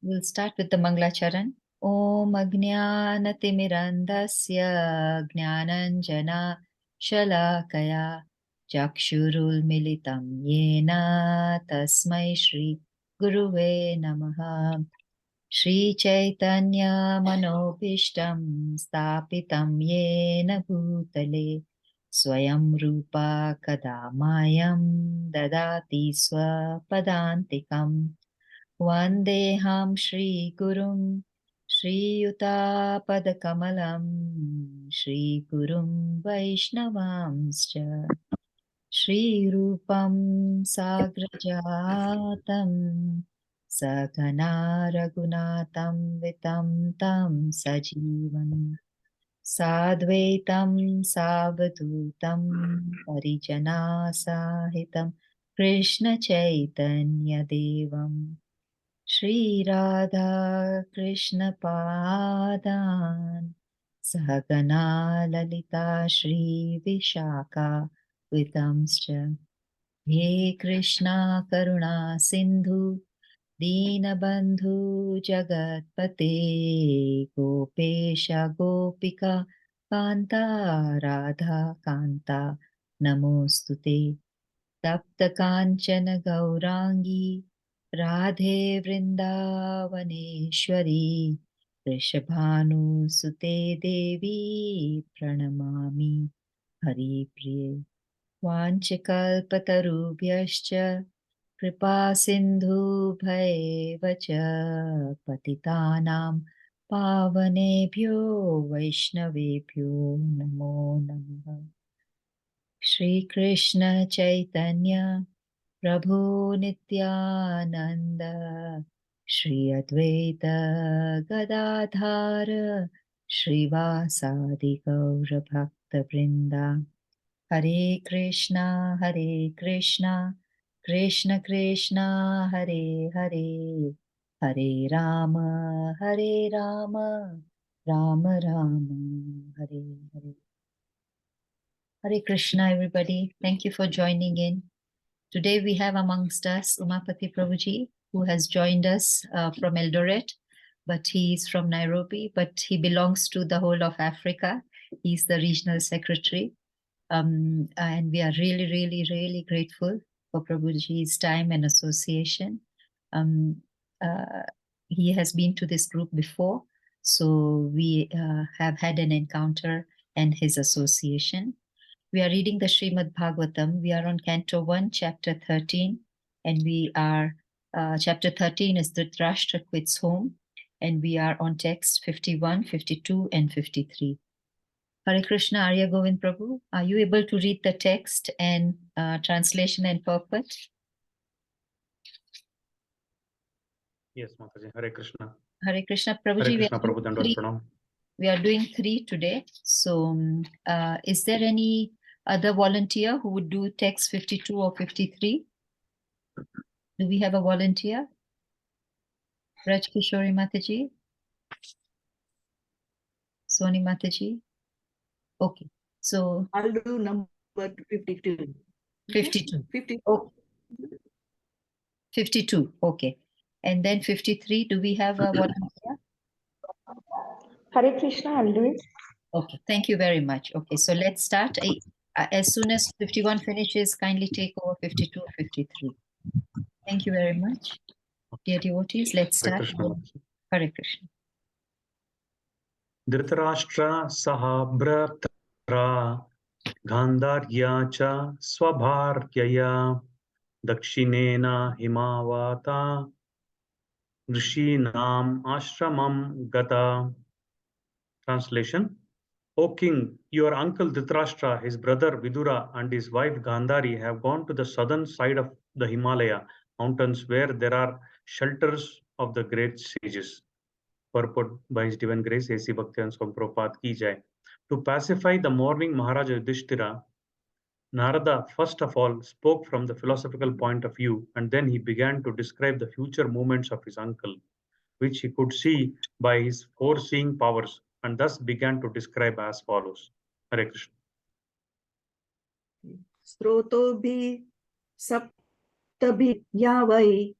We'll start with the Manglacharan. Om Ajnanatimirandasya Jnananjana Shalakaya Chakshurul Militam Yena Tasmai Shri Guruve Namaha. Shri Chaitanya Manobishtam Stapitam Yena Bhutale Swayam Rupa Kadamayam Dadati Swapadantikam Vandeham Shri Gurum Shri Yuta Shri Gurum Vaishnavamscha Shri Rupam Sagrajatam Sagana Raghunatam Vitam Tam Sajivam Sadvaitam Savadutam Parijana Sahitam Krishna Chaitanya Devam Shri Radha Krishna Padan Sahagana Lalita Shri Vishaka Vitamscha He Krishna Karuna Sindhu Dinabandhu Jagatpate Gopesha Gopika Kanta Radha Kanta Namostute Tapta Kanchana Gaurangi Radhe Vrindavaneshwari Rishabhanu Sute Devi Pranamami Hari Priye Vanchakalpatarubhyascha Kripa Sindhu Bhaivacha Patitanam Pavanebhyo Vaishnavebhyo Namo Namaha Shri Krishna Chaitanya Prabhu Nityananda Shri Advaita Gadadhara Shri Vasadi Gaura Bhakta Vrinda Hare Krishna Krishna Krishna Hare Hare Hare Rama Rama Rama Hare Hare. Hare Krishna everybody. Thank you for joining in. Today we have amongst us Umapati Prabhuji, who has joined us from Eldoret, but he is from Nairobi, but he belongs to the whole of Africa. He's the regional secretary. And we are really, really, really grateful for Prabhuji's time and association. He has been to this group before, so we have had an encounter and his association. We are reading the Srimad Bhagavatam. We are on Canto 1, Chapter 13, and we are, Chapter 13 is Dhritarashtra quits home, and we are on text 51, 52, and 53. Hare Krishna, Arya Govind Prabhu, are you able to read the text and translation and purport? Yes, Mataji. Hare Krishna. Hare Krishna, Prabhuji. Hare Krishna, Prabhu Dandavad Pranam. We are doing 3 today. So is there any other volunteer who would do text 52 or 53? Do we have a volunteer? Raj Kishori Mataji? Soni Mataji? Okay. So I'll do number 52. 52. 50. Oh, 52. Okay. And then 53, do we have a volunteer? Hare Krishna, I'll do it. Okay, thank you very much. Okay, so let's start. As soon as 51 finishes, kindly take over 52, 53. Thank you very much. Dear devotees, let's start. Hare Krishna. Dhritarashtra sahabhratra Gandharya cha swabharyaya Dakshinena himavata Rishinam ashramam gata. Translation. O king, your uncle Dhritarashtra, his brother Vidura, and his wife Gandhari have gone to the southern side of the Himalaya mountains where there are shelters of the great sages. Purport by His Divine Grace A.C. Bhaktivedanta Swami Prabhupada ki jai. To pacify the mourning Maharaja Yudhishthira, Narada first of all spoke from the philosophical point of view, and then he began to describe the future movements of his uncle, which he could see by his foreseeing powers, and thus began to describe as follows. Hare Krishna. Srotobhi saptabhi yavai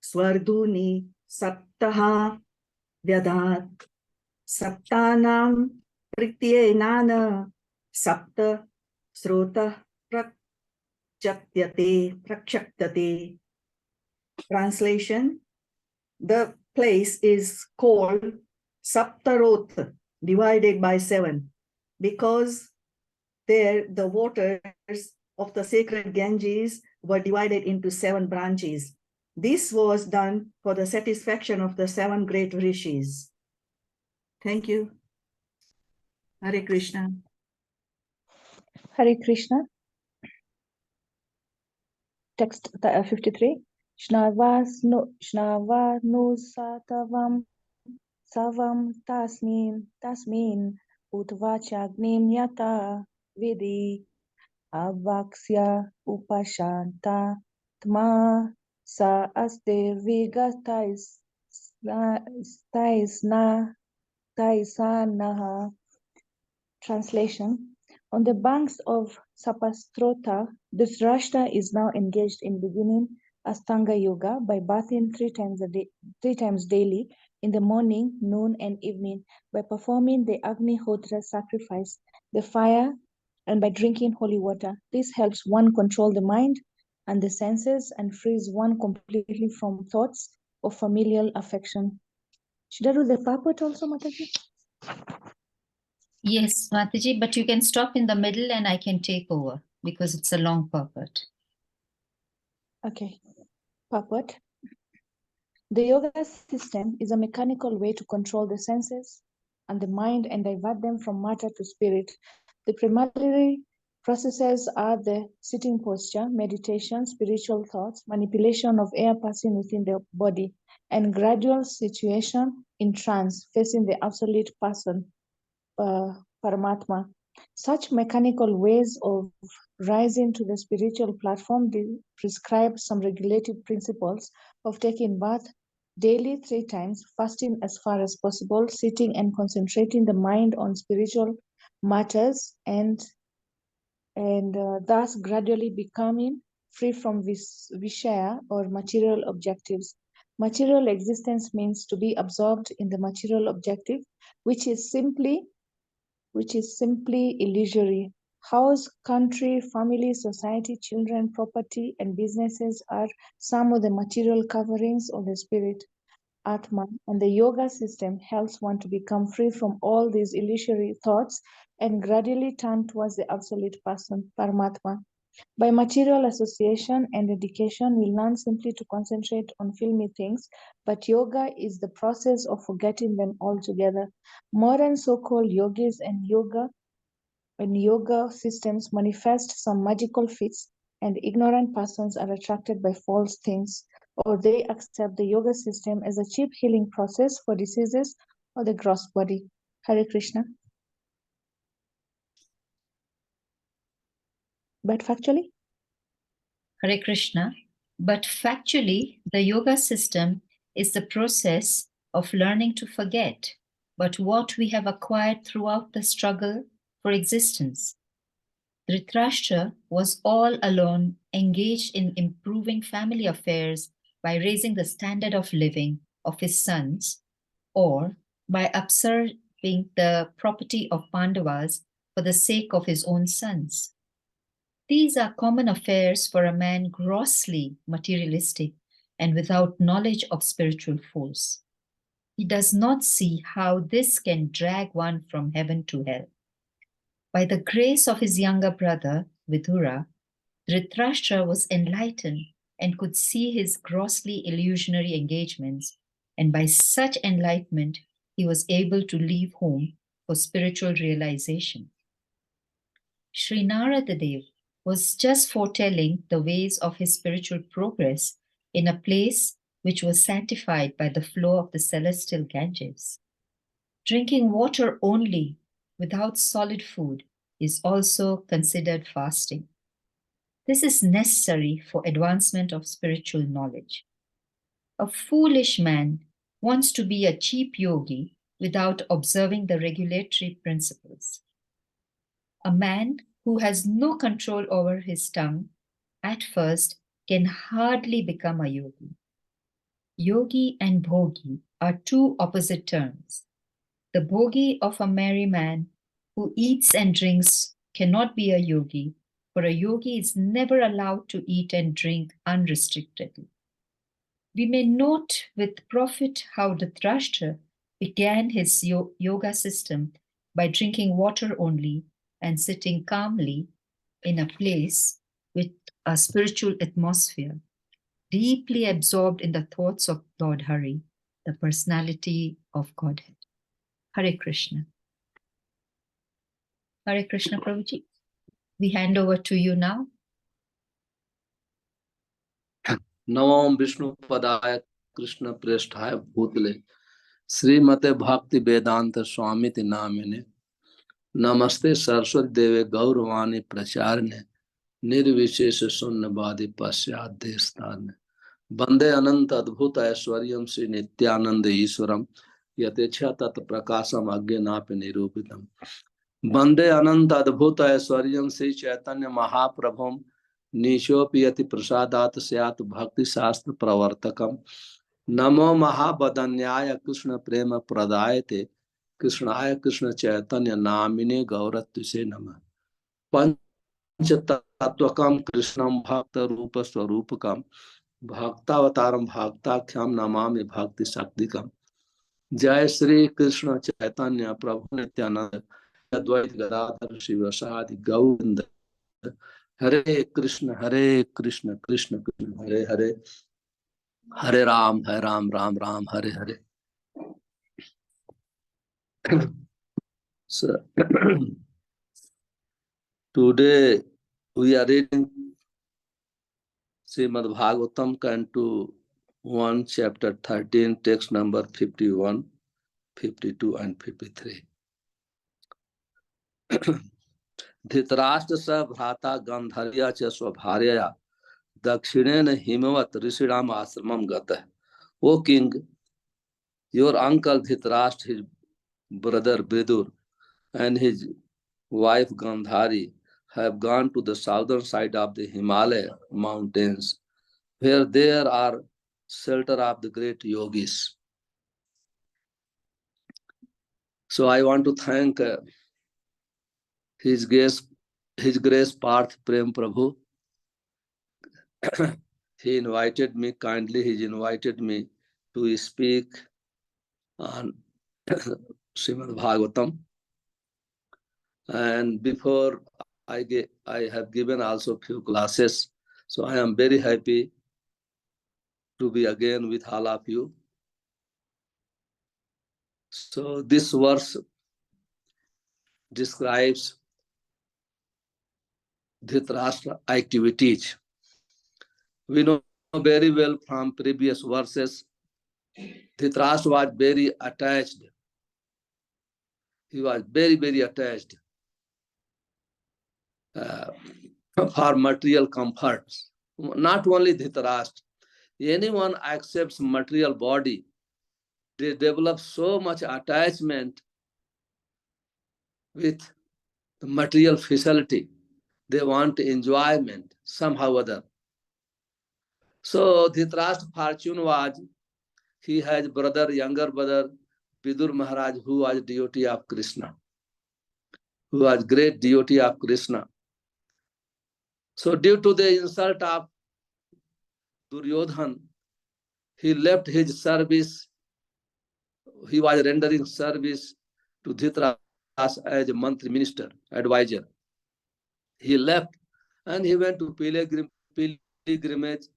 swarduni Saptaha Vyadat Saptanam Prityenana Sapta Srota Prakshaktyate. Translation: the place is called Saptarot, divided by 7, because there the waters of the sacred Ganges were divided into 7 branches. This was done for the satisfaction of the 7 great rishis. Thank you. Hare Krishna. Hare Krishna. Text 53. Shnavanu satavam savam tasmin utvachagnim yata vidi avaksya upashanta tma sa aste vigatais taisanaha. Translation: on the banks of Sapastrota, Dhritarashtra is now engaged in beginning Astanga Yoga by bathing 3 times daily in the morning, noon, and evening, by performing the Agnihotra sacrifice, the fire, and by drinking holy water. This helps one control the mind and the senses and frees one completely from thoughts of familial affection. Should I do the purport also, Mataji? Yes, Mataji, but you can stop in the middle and I can take over because it's a long purport. Okay. Purport. The yoga system is a mechanical way to control the senses and the mind and divert them from matter to spirit. The primary processes are the sitting posture, meditation, spiritual thoughts, manipulation of air passing within the body, and gradual situation in trance, facing the absolute person, Paramatma. Such mechanical ways of rising to the spiritual platform prescribe some regulative principles of taking bath daily 3 times, fasting as far as possible, sitting and concentrating the mind on spiritual matters, and thus gradually becoming free from vishaya or material objectives. Material existence means to be absorbed in the material objective, which is simply illusory. House, country, family, society, children, property, and businesses are some of the material coverings of the spirit, Atma, and the yoga system helps one to become free from all these illusory thoughts and gradually turn towards the absolute person, Paramatma. By material association and education, we learn simply to concentrate on filmy things, but yoga is the process of forgetting them altogether. Modern so-called yogis and yoga systems manifest some magical feats, and ignorant persons are attracted by false things, or they accept the yoga system as a cheap healing process for diseases of the gross body. Hare Krishna. But factually? Hare Krishna. But factually, the yoga system is the process of learning to forget, but what we have acquired throughout the struggle for existence. Dhritarashtra was all alone engaged in improving family affairs by raising the standard of living of his sons, or by usurping the property of Pandavas for the sake of his own sons. These are common affairs for a man grossly materialistic and without knowledge of spiritual force. He does not see how this can drag one from heaven to hell. By the grace of his younger brother, Vidura, Dhritarashtra was enlightened and could see his grossly illusionary engagements, and by such enlightenment, he was able to leave home for spiritual realization. Sri Narada Dev was just foretelling the ways of his spiritual progress in a place which was sanctified by the flow of the celestial Ganges. Drinking water only without solid food is also considered fasting. This is necessary for advancement of spiritual knowledge. A foolish man wants to be a cheap yogi without observing the regulatory principles. A man who has no control over his tongue at first can hardly become a yogi. Yogi and bhogi are two opposite terms. The bhogi of a merry man who eats and drinks cannot be a yogi, for a yogi is never allowed to eat and drink unrestrictedly. We may note with profit how Dhritarashtra began his yoga system by drinking water only and sitting calmly in a place with a spiritual atmosphere, deeply absorbed in the thoughts of Lord Hari, the personality of Godhead. Hare Krishna. Hare Krishna, Prabhuji. We hand over to you now. नमो विष्णु पदाय कृष्ण प्रेष्ठाय भूतले श्रीमते भक्ति वेदांत स्वामिति नामिने नमस्ते सरस्वती देवे गौरवाणी प्रचारने निर्विशेष शून्यवादी पश्चात देशतान वंदे अनंत अद्भुत ऐश्वर्यम श्री नित्यानंद ईश्वरम यथेच्छा तत्प्रकाशम अज्ञानापि निरूपितम वंदे अनंत अद्भुत ऐश्वर्यम श्री चैतन्य महाप्रभुम निशोपि यति प्रसादात स्यात् भक्ति शास्त्र प्रवर्तकम नमो महाबदन्याय कृष्ण प्रेम प्रदायते कृष्णाय कृष्ण चैतन्य नामिने गौरत्विषे नमः पंचतत्वकम कृष्णम भक्त रूप स्वरूपकम भक्तावतारम भक्ताख्यम नमामि भक्ति शक्तिकम जय श्री कृष्ण चैतन्य प्रभु नित्यानंद अद्वैत गदाधर शिवसादि गोविंद हरे Krishna Krishna Krishna Hare Hare Hare Ram Ram Ram Hare Hare. So, today we are reading Srimad Bhagavatam Canto 1, Chapter 13, text number 51, 52 and 53. Dhritarashtra स भ्राता गंधर्या च स्वभार्यया दक्षिणेन हिमवत ऋषिणाम आश्रमम गतः. O king, your uncle Dhritarashtra, his brother Vidur, and his wife Gandhari have gone to the southern side of the Himalaya mountains, where there are shelter of the great yogis. So I want to thank His Grace Parth Prem Prabhu. He invited me kindly. He invited me to speak on Srimad Bhagavatam. And before I have given also few classes. So I am very happy to be again with all of you. So this verse describes Dhritarashtra activities. We know very well from previous verses, Dhritarashtra was very attached. He was very, very attached for material comforts. Not only Dhritarashtra, anyone accepts material body, they develop so much attachment with the material facility. They want enjoyment somehow or other. So Dhritarashtra's fortune was, he has younger brother, Vidur Maharaj, who was devotee of Krishna, who was great devotee of Krishna. So due to the insult of Duryodhan, he left his service. He was rendering service to Dhritarashtra as a monthly minister, advisor. He left and he went to pilgrimage.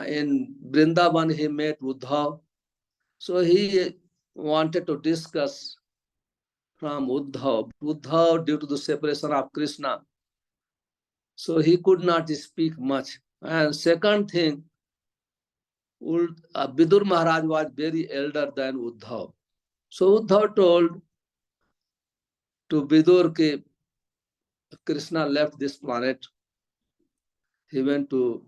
In Vrindavan, he met Uddhav. So he wanted to discuss from Uddhav. Uddhav, due to the separation of Krishna, so he could not speak much. And second thing, Vidur Maharaj was very elder than Uddhav. So Uddhav told to Vidur that Krishna left this planet. He went to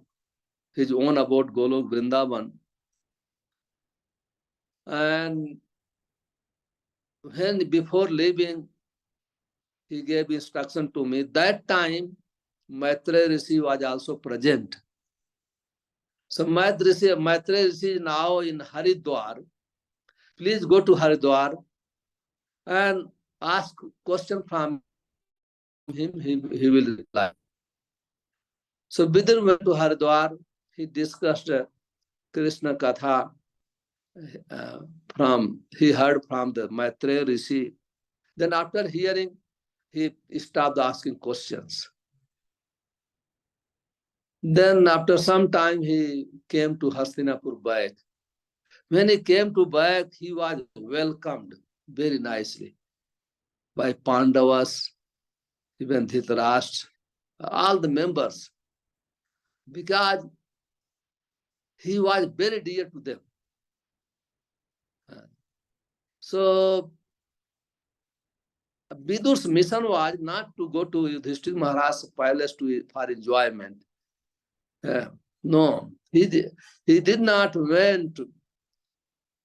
his own abode, Golok Vrindavan. And when before leaving, he gave instruction to me. That time, Maitreya Rishi was also present. So Maitreya Rishi is now in Haridwar. Please go to Haridwar and ask question from him. He will reply. So Vidur went to Haridwar. He discussed Krishna Katha. He heard from the Maitreya Rishi. Then after hearing, he stopped asking questions. Then after some time, he came to Hastinapur back. When he came to back, he was welcomed very nicely by Pandavas, even Dhritarashtra, all the members, because he was very dear to them. So Vidur's mission was not to go to Yudhishthira Maharaj's palace for enjoyment. No, he did not went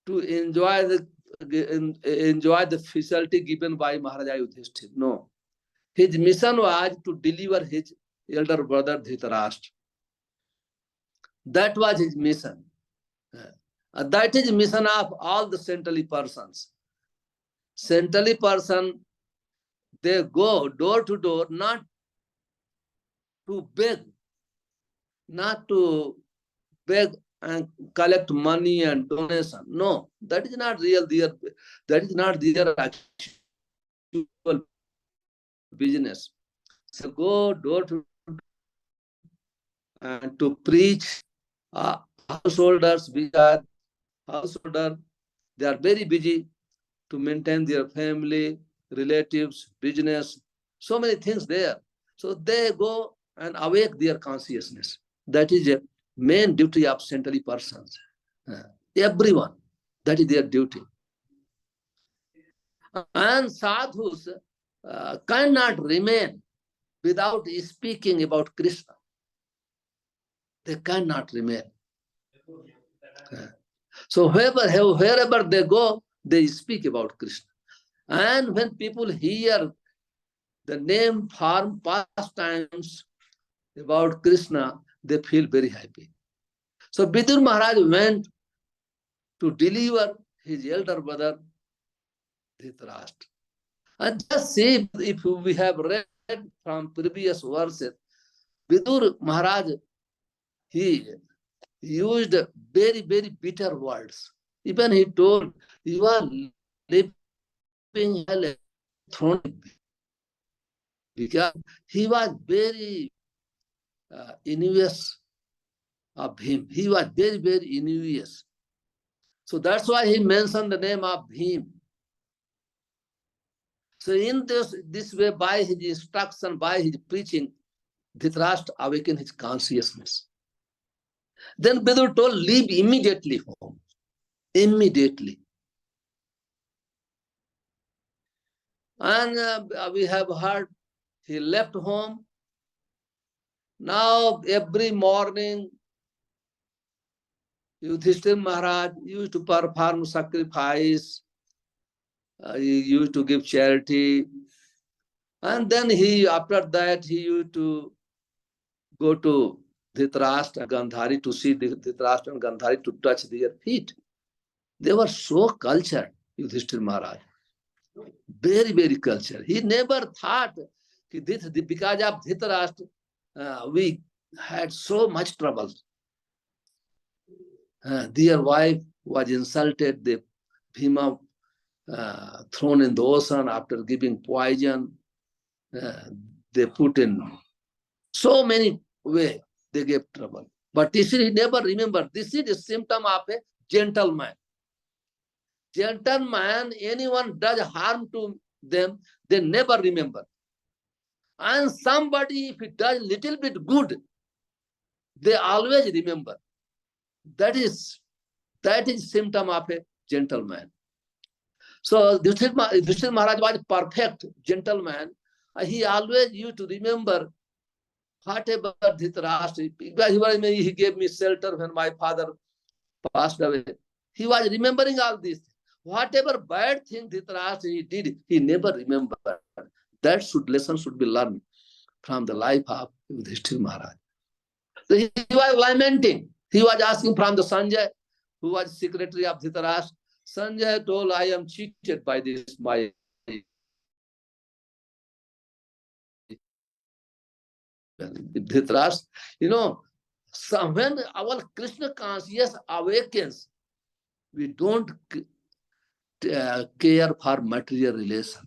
to enjoy the facility given by Maharaja Yudhishthira. No, his mission was to deliver his elder brother Dhritarashtra. That was his mission. That is the mission of all the saintly persons. Saintly person, they go door to door, not to beg, not to beg and collect money and donation. No, that is not real. That is not their actual business. So go door to door and to preach. Householders, because householder, they are very busy to maintain their family, relatives, business, so many things there. So they go and awake their consciousness. That is a main duty of saintly persons. Everyone, that is their duty. And sadhus cannot remain without speaking about Krishna. They cannot remain. So wherever they go, they speak about Krishna. And when people hear the name, form, pastimes about Krishna, they feel very happy. So Vidur Maharaj went to deliver his elder brother Dhritarashtra. And just see, if we have read from previous verses, Vidur Maharaj, he used very, very bitter words. Even he told, you are living hell thrown, because he was very envious of him. He was very, very envious. So that's why he mentioned the name of him. So in this way, by his instruction, by his preaching, Dhritarashtra awakened his consciousness. Then Vidur told, leave immediately home. Immediately. And we have heard he left home. Now every morning, Yudhishthira Maharaj used to perform sacrifice. He used to give charity. And then after that, he used to go to Dhritarashtra and Gandhari to see Dhritarashtra and Gandhari, to touch their feet. They were so cultured, Yudhishthira Maharaj. Very, very cultured. He never thought, because of Dhritarashtra, we had so much trouble. Their wife was insulted. The Bhima thrown in the ocean after giving poison. They put in so many ways. They gave trouble. But this is, he never remembered. This is a symptom of a gentleman. Gentleman, anyone does harm to them, they never remember. And somebody, if he does little bit good, they always remember. That is symptom of a gentleman. So Yudhishthira Maharaj was perfect gentleman. He always used to remember whatever Dhritarashtra, he gave me shelter when my father passed away. He was remembering all this. Whatever bad thing Dhritarashtra he did, he never remembered. That lesson should be learned from the life of Yudhishthira Maharaj. So he was lamenting. He was asking from the Sanjay, who was secretary of Dhritarashtra. Sanjay told, I am cheated by this, my Dhritarashtra. When our Krishna consciousness awakens, we don't care for material relation.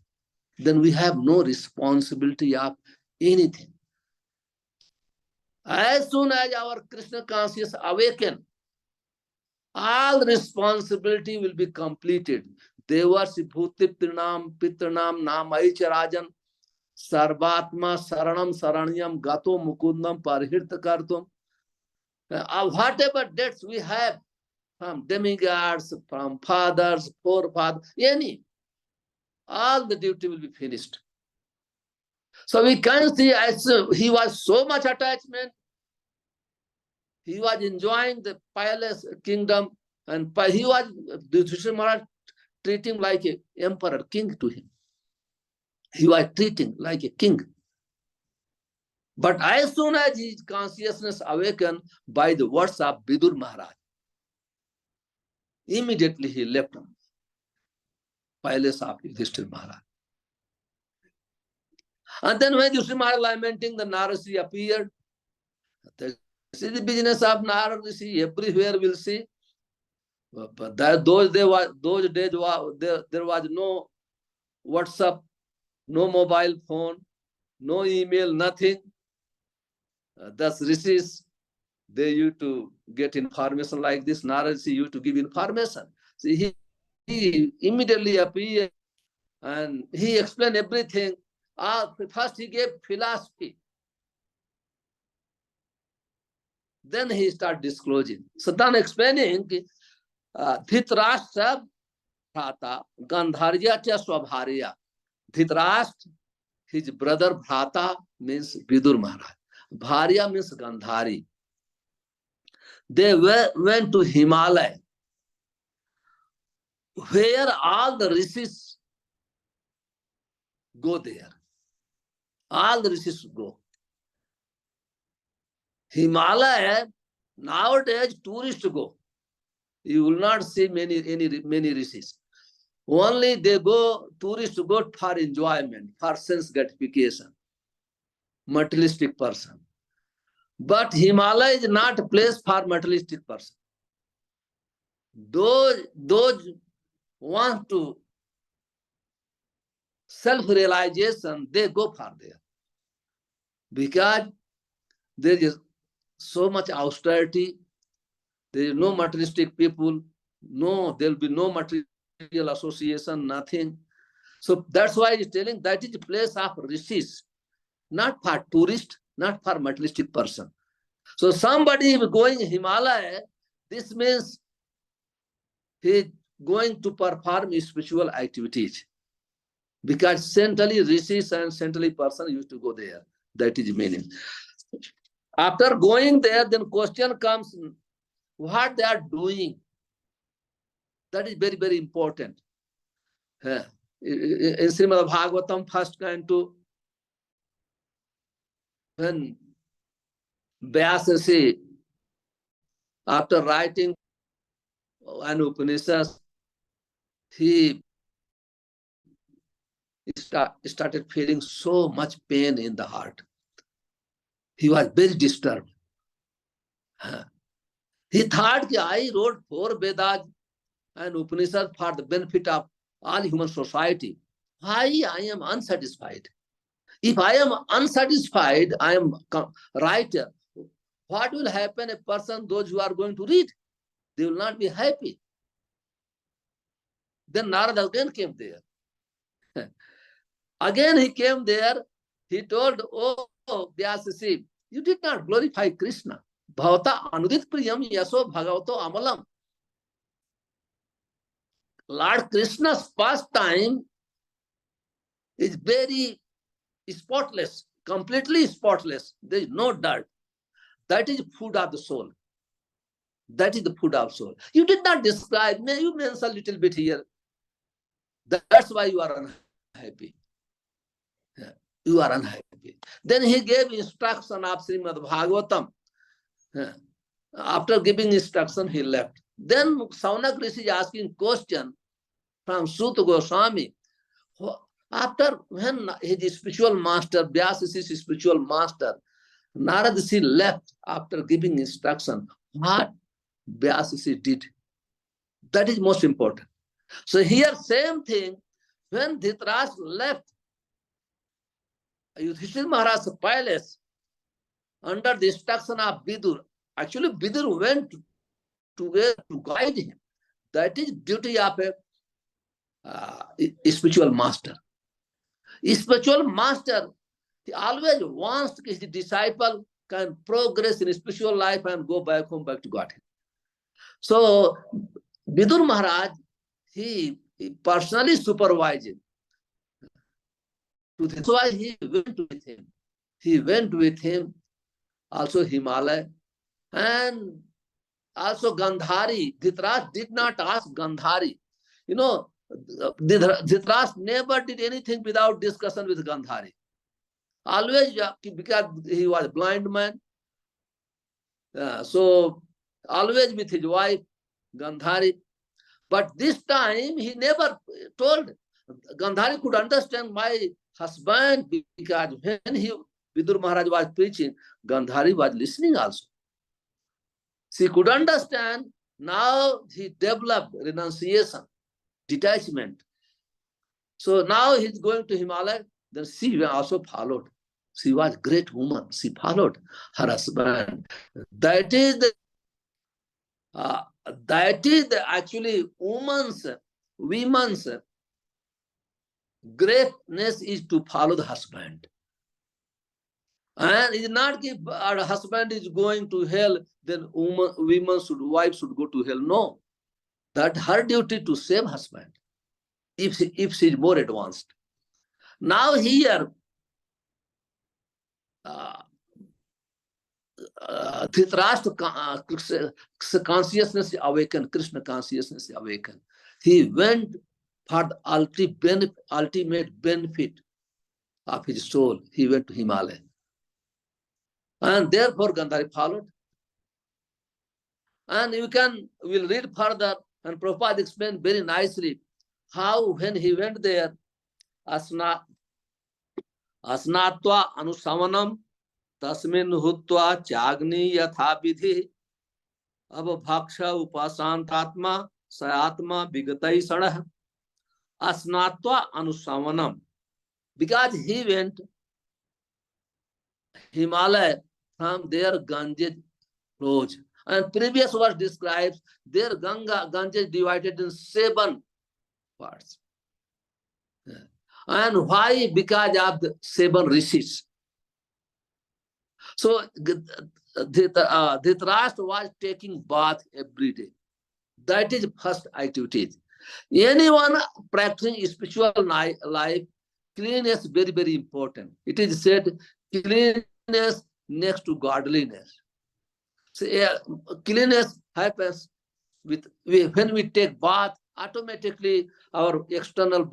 Then we have no responsibility of anything. As soon as our Krishna consciousness awaken, all responsibility will be completed. Devarsi bhuti pitranam namaicha rajan sarvatma saranam saranyam gato mukundam parhirta kartum. Whatever debts we have from demigods, from fathers, forefathers, any, all the duty will be finished. So we can see, as he was so much attachment, he was enjoying the palace kingdom, and he was, the Maharaj treating like an emperor, king to him. He was treating like a king. But as soon as his consciousness awakened by the words of Vidur Maharaj, immediately he left the palace of Yudhishthira Maharaj. And then when Yudhishthira Maharaj lamenting, the Narasi appeared. This is the business of Narasi, everywhere we'll see. But those days there was no WhatsApp, no mobile phone, no email, nothing. Thus rishis, they used to get information like this. Narasi used to give information. See, he immediately appeared and he explained everything. First he gave philosophy. Then he started disclosing. So then explaining, Dhritarashtra Bhrata Gandharya cha Swabharya. Dhritarashtra, his brother Bhrata means Vidur Maharaj. Bharya means Gandhari. They went to Himalaya, where all the rishis go there. All the rishis go. Himalaya, nowadays tourists go. You will not see many rishis. Only they go, tourists go for enjoyment, for sense gratification, materialistic person. But Himalaya is not a place for materialistic person. Those want to self-realization, they go for there. Because there is so much austerity, there is no materialistic people, there will be no material association, nothing. So that's why he's telling that is the place of rishis, not for tourist, not for materialistic person. So somebody going Himalaya, this means he going to perform spiritual activities. Because centrally rishis and centrally person used to go there. That is meaning. After going there, then question comes, what they are doing. That is very, very important. In Srimad Bhagavatam, first canto, when Vyasa says, after writing an Upanishad, he started feeling so much pain in the heart. He was very disturbed. He thought, I wrote 4 Vedas and Upanishad for the benefit of all human society. Why I am unsatisfied? If I am unsatisfied, I am writer. What will happen a person, those who are going to read? They will not be happy. Then Narada again came there. Again he came there, he told, oh, Vyasa, you did not glorify Krishna. Bhavata anudit priyam yaso bhagavato amalam. Lord Krishna's pastime is very spotless, completely spotless. There is no dirt. That is food of the soul. That is the food of soul. You did not describe, you mentioned a little bit here. That's why you are unhappy. You are unhappy. Then he gave instruction of Srimad Bhagavatam. After giving instruction, he left. Then Saunak Rishi is asking question from Suta Goswami. After when his spiritual master, Vyasa Rishi's spiritual master, Narad Rishi left after giving instruction, what Vyasa Rishi did? That is most important. So here, same thing, when Dhritarashtra left Yudhishthira Maharaj's palace under the instruction of Vidur, actually Vidur went to guide him. That is duty of a spiritual master. A spiritual master, he always wants his disciple can progress in spiritual life and go back home, back to Godhead. So Vidur Maharaj, he personally supervised. That's why he went with him. He went with him, also Himalaya, and also Gandhari. Dhritarashtra did not ask Gandhari. You know, Dhritarashtra never did anything without discussion with Gandhari. Always, because he was a blind man. So always with his wife, Gandhari. But this time, he never told. Gandhari could understand my husband, because when Vidur Maharaj was preaching, Gandhari was listening also. She could understand. Now he developed renunciation, detachment. So now he's going to Himalaya. Then she also followed. She was a great woman. She followed her husband. That is the actually women's greatness is to follow the husband. And it's not if our husband is going to hell, then wife should go to hell. No. That her duty to save husband, if she is more advanced. Now here, Dhritarashtra consciousness awakened, Krishna consciousness awakened. He went for the ultimate benefit of his soul. He went to Himalaya. And therefore Gandhari followed. And we'll read further, and Prabhupada explained very nicely how when he went there, asnatva anusamanam tasmin hutva chagni yatha vidhi abhaksha upasantatma sayatma vigatai sadah. Asnatva anusamanam. Because he went Himalaya, from there Ganges flows. And previous verse describes their Ganges divided in 7 parts. And why? Because of the 7 rishis. So Dhritarashtra was taking bath every day. That is first activity. Anyone practicing spiritual life, cleanliness is very, very important. It is said cleanliness next to godliness. So cleanliness happens when we take bath, automatically our external